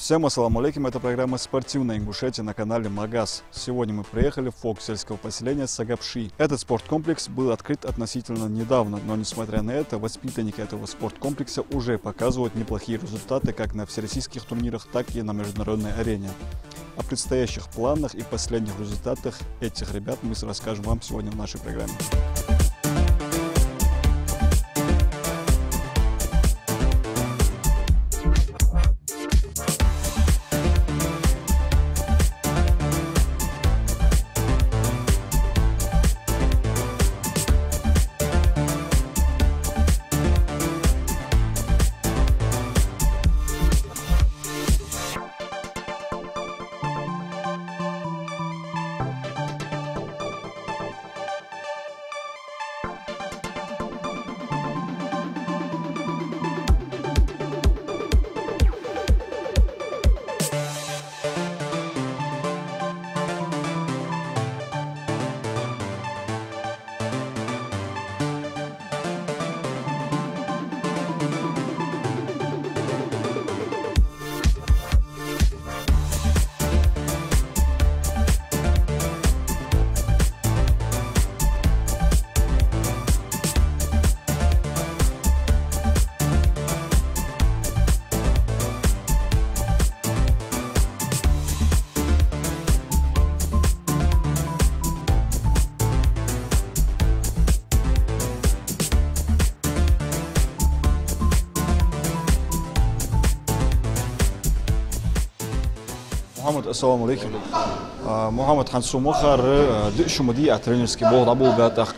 Всем ассаламу алейкум, это программа «Спортивная Ингушетия» на канале Магаз. Сегодня мы приехали в фокус сельского поселения Сагапши. Этот спорткомплекс был открыт относительно недавно, но несмотря на это, воспитанники этого спорткомплекса уже показывают неплохие результаты как на всероссийских турнирах, так и на международной арене. О предстоящих планах и последних результатах этих ребят мы расскажем вам сегодня в нашей программе. Мухаммад, ассаламу алейкум. Мухаммад Хансу Мухар, дышу муди тренерский бог дабул бятах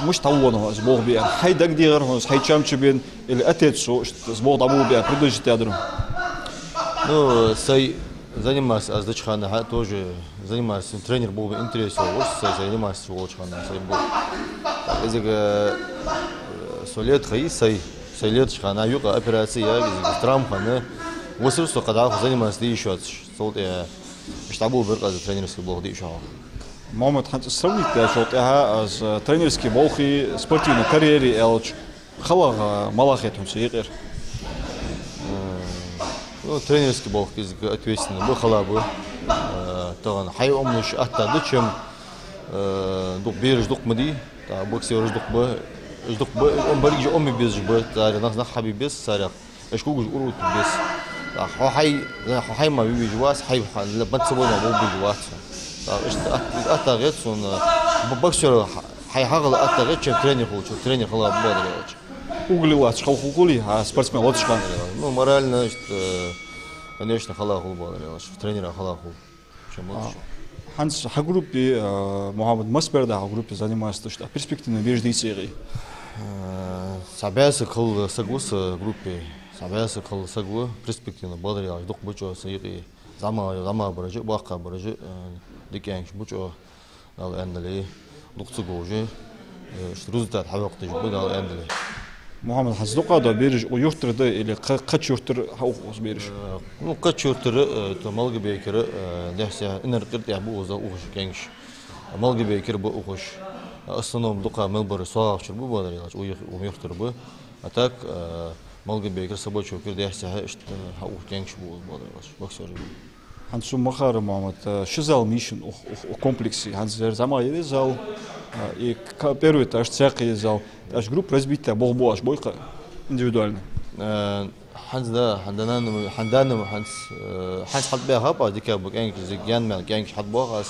муж тавону с бог бия. Хай дагдигар, хай чамчубин или отецу с бог дабул бия предложить ядру. Ну, сай занимался аздачхана, тоже занимался тренер был интересовал, сай занимался волчхана, сай был. Из-за солет хай сай лет шхана юка операция из травмхана. Высылся, когда занимался еще штабу бирка тренерский бог еще. Мухаммад Хансу сравнить я с тренерский бог и спортивной карьере элч. Хала малахет он сеер. Ну тренерский бог из ответственный был хала был. Тоган хай омнуш атта чем дук берж дук мди, та боксер дук он барик же оми без же, та нас хаби без сарах. Эшкугуж урут без. حي ما بيجواس حي لما تسوونه مو بيجواس أتغير سون بكسر حي حقل أتغير شو ترينر خلاص بدري Угли лач халхули, а спортсмен лач хан. Ну морально конечно خلاص هو بدري тренера خلاص هو شو مش Ханс хагруппе Мухаммад Масберда хагруппе занимается что перспективно веждейцей. Собирается кол соглас группе. Собирался кол соглу перспективно бодри аж дук бучо сыйги зама баражы бака баражы дикенш бучо ал эндели дукту гожи результат хавакты жбы ал эндели Мухаммад Хаздука да бериш уюртырды или кач юртыр хауз бериш. Ну кач юртыр то малгы бекер дәсе инеркер я бу оза угыш кенш малгы бекер бу угыш основном дука мелбор соачыр бу бодри аж уюртыр бу а так Малгы бекер собой чокер дәсе что хау кенш бу бодри аж боксер. Хансу Махар Мухаммад шизал мишен в комплексе Хансер зама еде зал и первый этаж цех еде зал. Аж группа разбита бог аж бойка индивидуально. Ханс да хандан ханс حد بها با ديك بو كان زيان مال كان حد بوغاس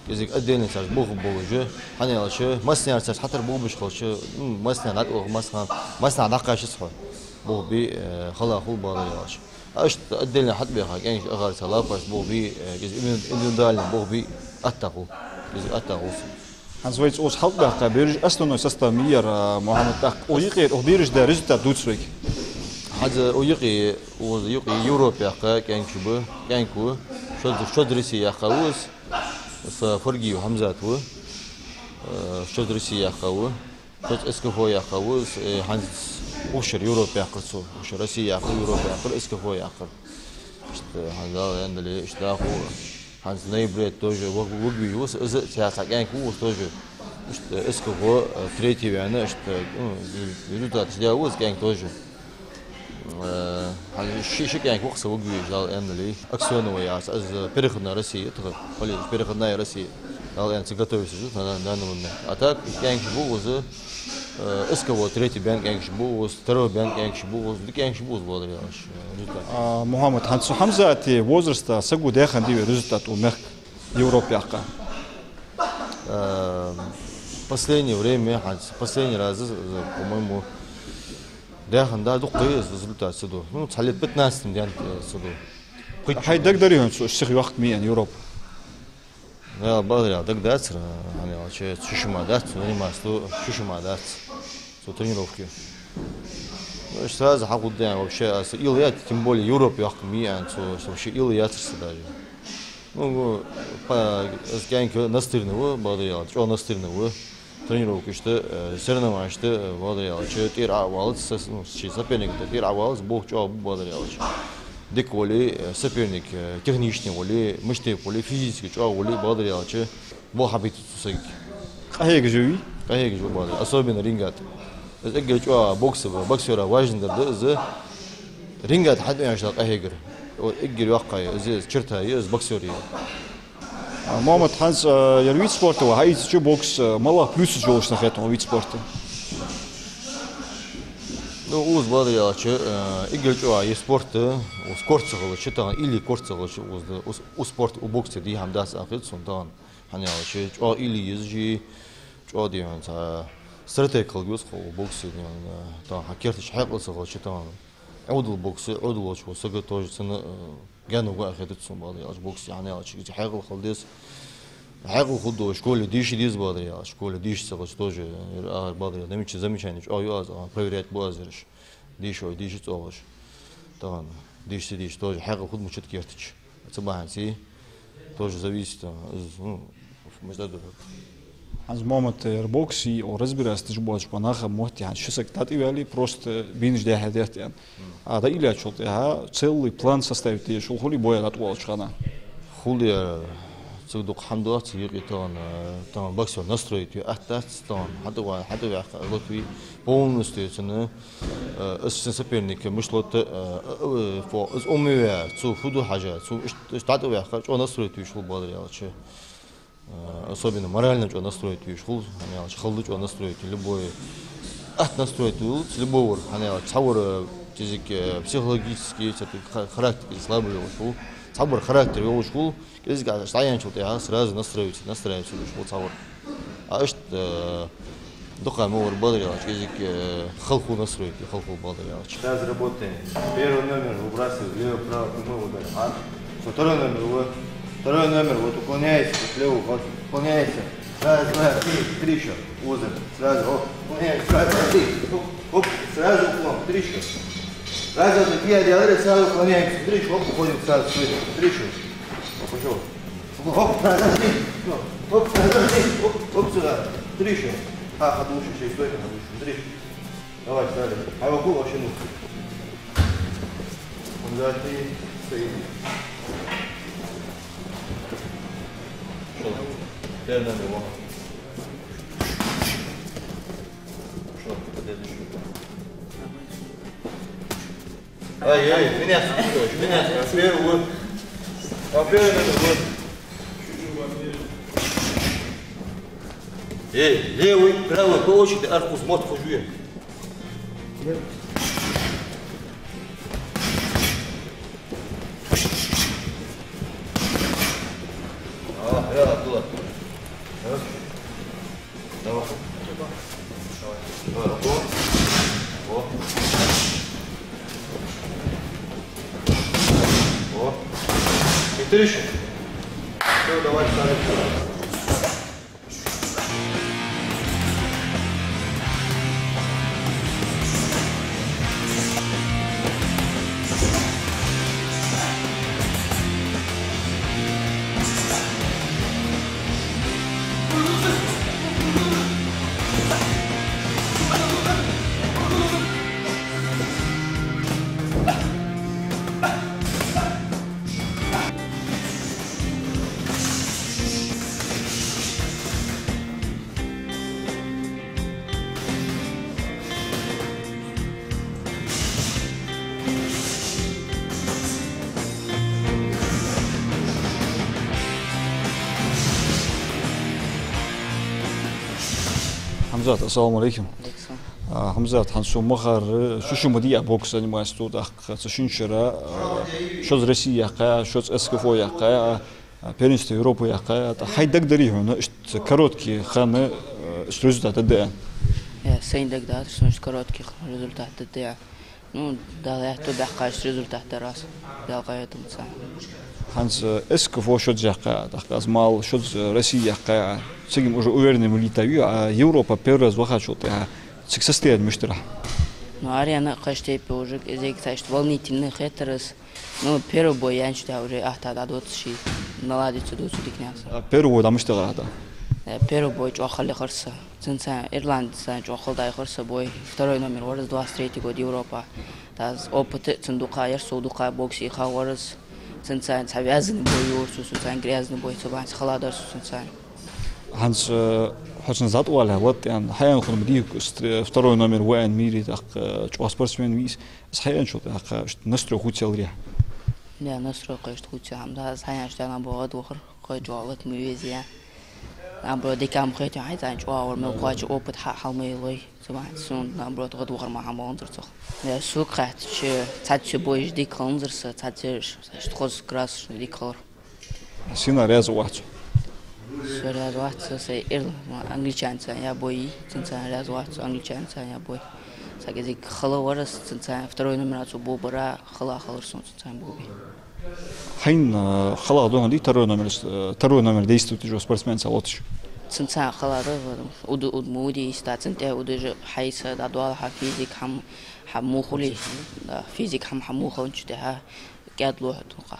يزيك ادين تاع بوغ بوجو حنا لاش مسنا تاع حتى بوغ مش خلش مسنا لا مسنا دقاش صح بوغ بي خلا خو بالاش اش ادين حد بها كان اغار سلافاس بوغ بي индивидуально بوغ بي اتقو اتقو Ханс вейц ос халбака бериш основной состав мир Мухаммад так уйгер бериш да результат дуцвек. هذا ويقي يوروبيا كان شبه كان كو شو درسي يا خوس فرقي وحمزات و شو درسي يا خو شو اسكفو يا خوس هانز وشر يوروبيا قصو وشر روسيا يا يوروبيا قر اسكفو يا قر هذا عندنا اشتاقو هانز نيبريت توجو وقبي وس از سياسه كان كو توجو اسكفو تريتي يعني результат сделал كان توجو شيء يعني وقت سوق جال أن اللي أكسون ويا از переходная Россия это переходная Россия жал يعني готовится же на данный момент а так يعني был уже эсково третий банк يعني был второй банк يعني был благодаря Мухаммад Хансу Хамзати возраста сагу дехан диве результат у мех Европе ака. Последнее время, последний раз, по-моему, дехан да духты результат сюда. Ну, цалит 15 день сюда. Хай дагдари он сих вахт миян Европа. Я благодаря дагдаться, они вообще чушимадаться, занимаются чушимадаться, с тренировки. Ну, сразу хакудя вообще, или тем более Европе вахт миян, вообще или я даже. Ну, по сканке настырного благодаря, что настырного тренировки, что соревнования, что благодаря, что тир авалс, соперник, тир авалс, бог что благодаря, деколи соперник техничный, воли, мышцы, воли физический, что воли благодаря, что бог обидит сусеки. Кахег живи? Кахег живи благодаря, особенно рингат. Это говорит, что боксера важен, да, за рингат حد ما يشتغل кахегер. إجري واقعي زي شرطة يز بوكسوري. Мухаммад Ханс я вид спорта, а что бокс мало плюс джоуш на этом вид спорта. Ну уз благодаря че игры что есть спорт, у спорта что или корта у спорт у бокса ди хамдас ахид сундан. Ханя че или есть что диан за стратегия гос у бокса да хакертиш хайклса что عود البوكس عود الوش وسقط توج سنة جانو بقى خدت سون بعض يا بوكس يعني عشان كذي حاجة خلديس حاجة خدوا شكول ديش ديز بعض يا شكول ديش سقط توج بعض يا دمي شيء زمي شانيش أو ياز بريفيريت بوازرش ديش أو ديش توج طبعا ديش توج حاجة خد مشت كيرتش صباح سي توج зависит مش ده Аз момент бокси о разбираш ж болж панаха мот ян шисак тативали просто бинж дехадет ян а да или ачол я целый план составить я шул хули боя гатвал чхана хули цудук хамдуат йигитон там боксер настроить аттац там хадва лотви полностью цены соперник мышлот фо из умея цу фуду хажа цу штатовя хочу настроить шул благодаря особенно морально что настроить школ, они школы что настроить любой настроить любого, они цаур физический, психологический, характер слабый школ, цаур характер его школ, когда стояние что-то я сразу настраиваюсь школ цаур, а что только мы благодаря, когда халку настроить, халку благодаря. Сейчас работаем. Первый номер выбрасываю, левый, правый, мы ударим. Второй номер вот уклоняйся, левый, вот уклоняйся. Раз, два, три еще. Узел. Сразу, оп, уклоняйся. Раз, два, три. Оп, сразу уклон. Три еще. Раз, два, три, делали, сразу уклоняемся. Три еще, оп, уходим сразу. Три еще. Оп, пошел. Оп, раз, два, три. Оп, раз, два, три. Оп, сюда. Три еще. Отдуши, еще и стойка, отдуши. Три. Давай, далее. А вокруг вообще ну. Когда ты стоишь. Теперь на него. Что, следующий. Ай, меня, первый. Первый номер. Левый, правый, по очереди, аркус, мод, хожу я. Я оттуда. Давай. Давай, руку. О. О. И ты еще. Все, давай, ставим. Хамзат, ассаламу алейкум. Хамзат, Хансу Махар, Шушумадия бокс занимается тут, Сашинчера, что из России яка, что из СКФО яка, первенство Европы яка, хайдак дариху, но короткие ханы, что результаты да. Сейндак да, что коротких результаты да. Ну, да, я то бяка, что результаты раз, бяка это мца. Ханс СКФО что яка, так азмал, что из России яка, сегодня уже уверенным летаю, а Европа первый раз выхожу, Цик состоят мечтара. Ну, арена, кажется, уже здесь, что волнительный хетерс. Ну, первый бой я считаю уже, тогда 20 наладится до сюда князя. Первый бой там мечтара, да. Первый бой чуахали харса. Цинца ирландца чуахал дай харса бой. Второй номер ворс 23 год Европа. Таз опыт цендука яр судука бокс и хаворс. Цинца связанный бой ворс, цинца грязный бой, цинца халадар цинца. Ханс хочется затваля, вот я хаян хон мдик, второй номер воен мире, так чуа спортсмен вис, с хаян что так настрой хотел ре. Да, настрой конечно хотел, да, хаян что нам было духар, кое чуа вот мы везде. Нам было дикам хотел, хай зан чуа, ор мы кое опыт халмы лой, сун нам было духар махамон зерцох. Да, сукат, че цатче бой дикалн зерса, цатче что крас дикалр. Сина резовать. Развиваться с англичанца я бой, ценца развиваться англичанца я бой. Сагезик халаварас ценца второй номер отцу бобара хала халарсон ценца боби. Хайн хала дома второй номер действует уже спортсмен салотыш. Ценца хала уд муди стаценте удже хайса дадуал ха физик хам мухули физик хам мухун чтеха гадло тука.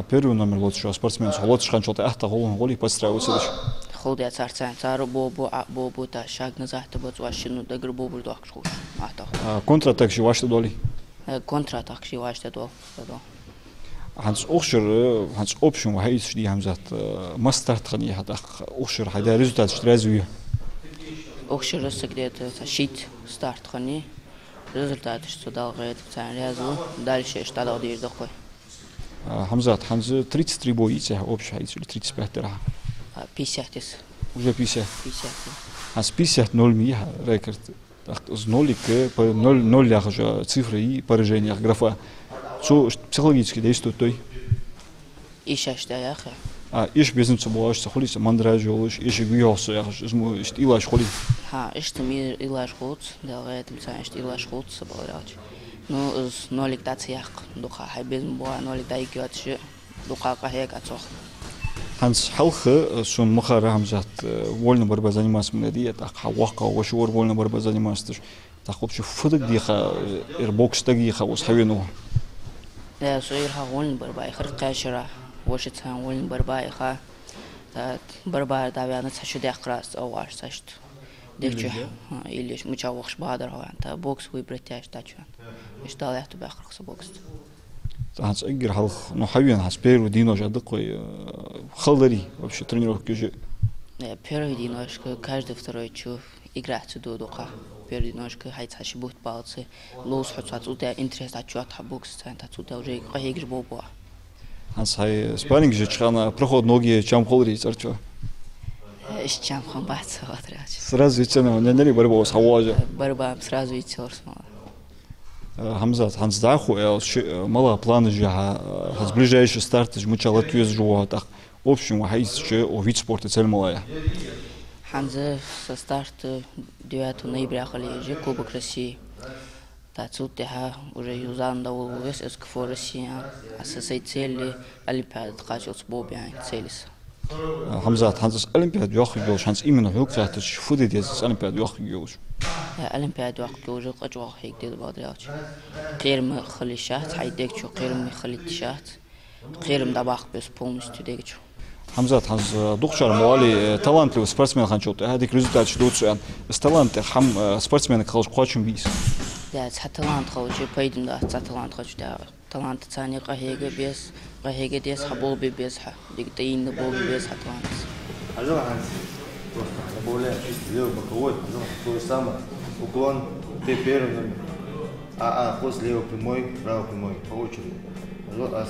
Первый номер лучшего спортсмена, лучше ханчоты, голым голи подстраиваться дальше. Холдя царца, цару бобу та шаг назад, то вашину да грубо буду акшу. Контратак же ваши доли. Контратак же ваши доли. Ханс общем вахид шди хамзат мастарт хани хата охшер хада результат что разве. Охшер где-то щит старт хани результат что дал говорит царь разве дальше что дал дир дохой. Хамзат, Ханс 33 боится, общая, или 35 тера. 50. Уже 50. 50. Ханс 50 0 мия рекорд. Так, с нолик по 0 ях уже цифры и поражения графа. Что психологически действует той? И шашта яха. Иш бизнес было, что холится мандраж, иш гуялся, я же илаш холи. Ишь мир илаш ход, да, это мцаешь илаш ход собрать. Ну, с нолик дацияк, духа хайбезм боа нолик дайкиатши, духа кахек ацох. Ханс халхы сон махара хамзат вольно борьба заниматься мне так хавака вошур вольно борьба заниматься так вообще фудак диха бокс тагиха ус хавину. Да, суирха вольно борьба ихр кашира, вошица вольно борьба иха, борьба давяна сашудях крас оваш сашт. Девча или муча вахш бадр та бокс выбрать тяж тачу. Ждал я тебя хракса бокс. Ханс игр халх, ну хавин хас первый день уже такой халдари вообще тренировки уже. Первый день каждый второй чу играть до духа. Первый день хайт хаши бут палцы. Лос хат отсюда интерес тачу от бокс центр отсюда уже игр бобо. Ханс хай спарринг же чхана проход ноги чем холри царчо. Чем комбаться отряд. Сразу идти на нянери борьбу с хаважа. Борьба сразу идти орсмала. Хамзат, Ханс даху, мало планы же, с ближайший старт же мучал отвез жуа так. В общем, хайс же о вид спорта цель малая. Ханза со старта 9 ноября хали же Кубок России. Тацут я уже юзан давал вес СКФО Россия, а со своей цели Олимпиада тхачил с бобиан целис. Хамзат, Ханс Олимпиад яхигел, Ханс именно хукцат, что фудит из Олимпиад яхигел. Олимпиада яхигел, قجوا هيك دي بعضياتش. قيرم خليشات هيديك شو قيرم خليتشات. قيرم دباخ بس полностью ديك شو. Хамзат, Ханс духшар муали талантливый спортсмен ханчот. Дик результат что лучше. С талант хам спортсмен халш хочем бис. Да, с талант хоче пойдем да, с талант хоче да. Талант цани قهيجة بس قهيجة ديس حبوبي بس ح. ديك تين بوبي بس талант. Ажо Ханс, просто добавляю чисто левый боковой, то же самое. Уклон, ты первый номер. Хвост левый прямой, правый прямой, по очереди. Ажо ас.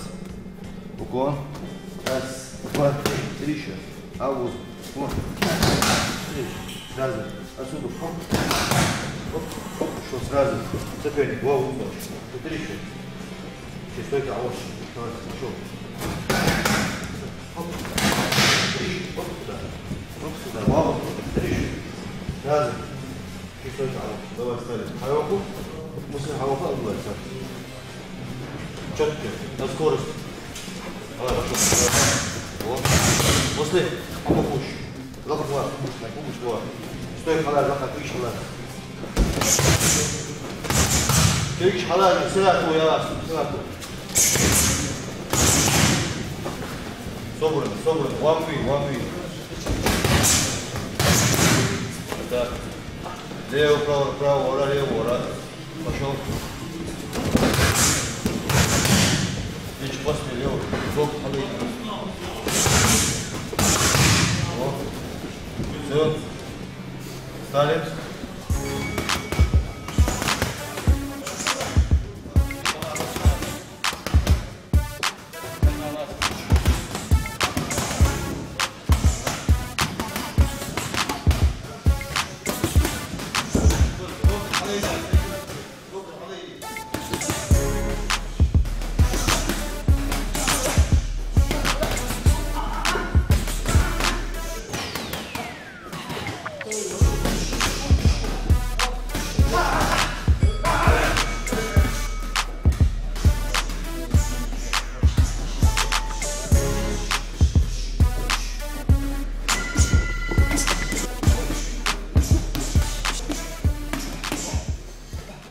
Уклон. Раз, два, три, еще. Август. Вот. быстрее. Сразу. Отсюда. Хоп. Хоп. Хоп. Что сразу. Соперник. Во, угол. Тут еще. Сейчас стойка. Вот. Давай, пошел. Хоп. Хоп сюда. Хоп сюда. Во, три. Сразу. Сейчас стойка. Давай, стали. Хаваку. Мысли хаваку отбывается. Четко. На скорость. Давай, пошел. Вот. После. Помощь. Лапа глаз. Помощь глаз. Стой, халал, лапа, крыш, халал. Крыш, халал, силату, я силату. Собран. One way. Так. Лево, право, ора, лево, ора. Пошел. Плечи после, лево. Бок, халал. Все. Стали.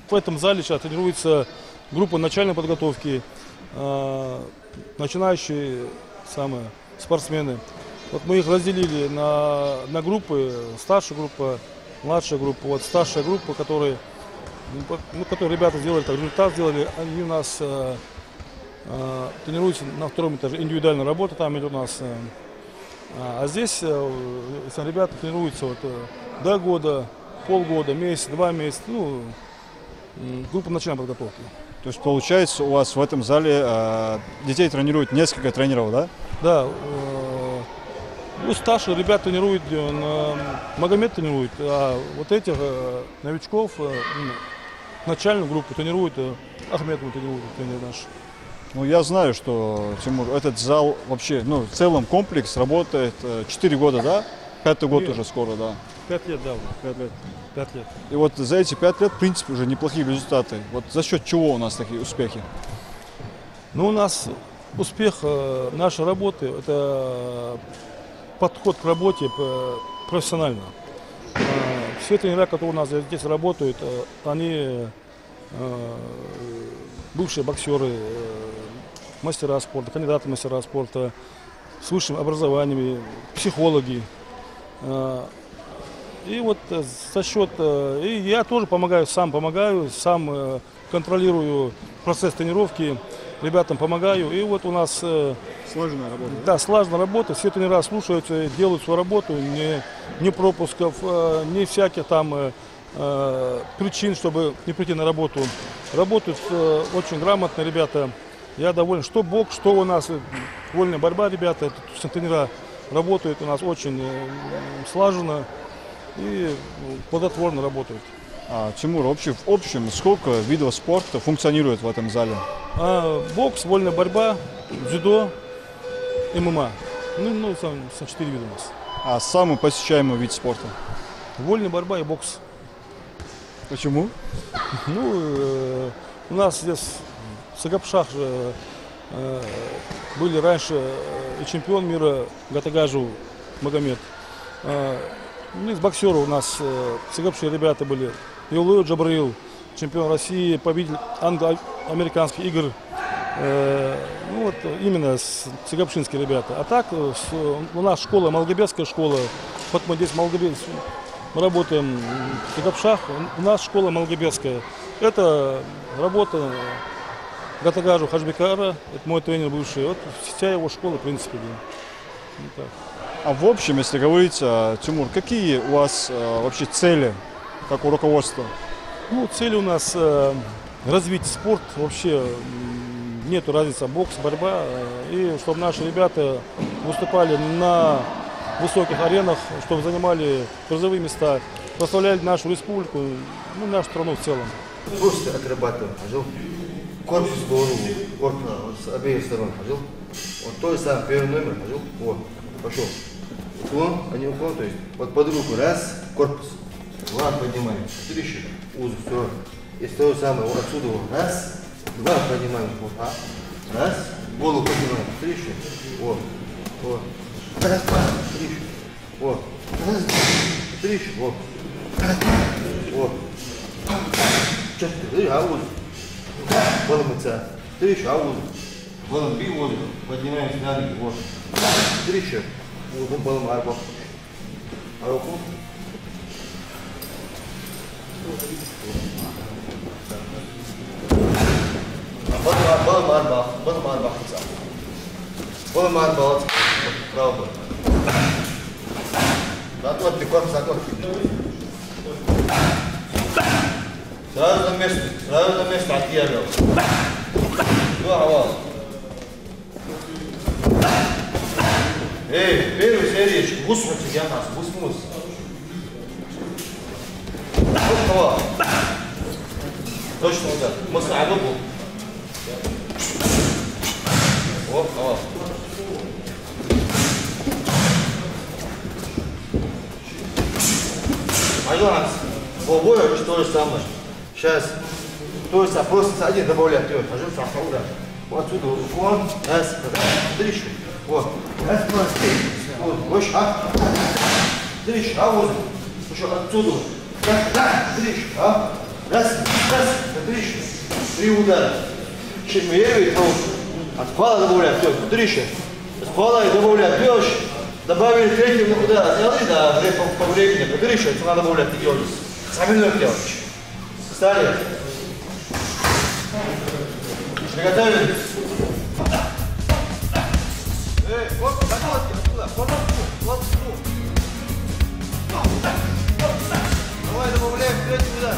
В этом зале сейчас тренируется группа начальной подготовки, начинающие спортсмены. Вот мы их разделили на группы, старшая группа, младшая группа. Вот старшая группа, которые ребята сделали, так, результат сделали, они у нас тренируются на втором этаже, индивидуальная работа там идет у нас. А здесь ребята тренируются вот, до года, полгода, месяц, 2 месяца. Ну, группа начальной подготовки. То есть получается у вас в этом зале детей тренируют несколько тренеров, да? Да. Старшие ребят тренируют, Магомед тренирует, а вот этих новичков, начальную группу тренирует, Ахмед тренирует, тренер наш. Ну, я знаю, что, Тимур, этот зал вообще, в целом комплекс работает 4 года, да? 5-й год уже скоро, да. 5 лет, да. 5 лет. И вот за эти 5 лет, в принципе, уже неплохие результаты. Вот за счет чего у нас такие успехи? Ну, у нас успех нашей работы – это подход к работе профессионально. Все тренера, которые у нас здесь работают, они бывшие боксеры, мастера спорта, кандидаты в мастера спорта, с высшим образованием, психологи. И вот за счет, и я тоже сам контролирую процесс тренировки, ребятам помогаю. И вот у нас сложная работа. Да, сложная работа. Все тренера слушаются, делают свою работу, не пропусков, не всяких там причин, чтобы не прийти на работу. Работают очень грамотно ребята. Я доволен, что бокс, что у нас вольная борьба, ребята, тренера работают у нас очень слаженно и плодотворно работают. Тимур, в общем, сколько видов спорта функционирует в этом зале? Бокс, вольная борьба, дзюдо, ММА. Ну, 4 вида у нас. А самый посещаемый вид спорта? Вольная борьба и бокс. Почему? Ну, у нас здесь в Сагапшах были раньше и чемпион мира Гатагажу Магомед. Из боксеров у нас в Сагапше ребята были. Юлуев Джабраил, чемпион России, победитель англо-американских игр. Ну, вот именно сагапшинские ребята. А так у нас школа, Малгобекская школа. Вот мы здесь мы работаем в Сагапшах. У нас школа Малгобекская. Это работа Гатагажу Хаджбекара, это мой тренер бывший. Вот вся его школа, в принципе. Да. Вот так. А в общем, если говорить, Тимур, какие у вас вообще цели, как у руководства? Ну, цели у нас развить спорт, вообще нету разницы, бокс, борьба, и чтобы наши ребята выступали на высоких аренах, чтобы занимали призовые места, прославляли нашу республику, ну, нашу страну в целом. Просто отрабатывал, ходил. Корпус голову, корпус с обеих сторон ходил. Вот то же самое, первый номер ходил. Вот, пошел. Уклон, а не уклон, то есть под руку раз, корпус. Два поднимаем, следующий узел, все. И то же самое, вот отсюда вот, раз, два поднимаем, вот, раз, голову поднимаем, следующий, вот, вот. Раз, два, следующий, вот. Раз, два, следующий, вот. Раз, вот. Четыре, а узел. Баломыца. Следующий, а узел. Балом, би узел. Поднимаемся на ноги, вот. Следующий. Узел, балом, арба. А руку. Балом, арба. Балом, арба. Балом, арба. Право было. Отводки, корпус, отводки. Сразу на место отъехал. Здорово. Эй, первый сериечек, бусмусы, я нас, бусмус. Вот, точно удар. Мы с Агубу. Вот, вот. Айдонас, болбой, что же самое. Сейчас, то есть, просто один добавлять, пожалуйста, удар. Вот отсюда уклон, раз, дальше, вот, раз, два, три, вот, больше, дальше, вот, еще отсюда, дальше, раз, дальше, три удара. Сейчас мы верим, от хвала добавлять, дальше, от хвала и добавлять, дальше, добавили третий удар, сделали, да, по времени, дальше, сюда добавлять, ты делаешь, сами ног делаешь. Встали. Приготовились. Эй, вот, подходки, оттуда, вот, давай добавляем третий удар,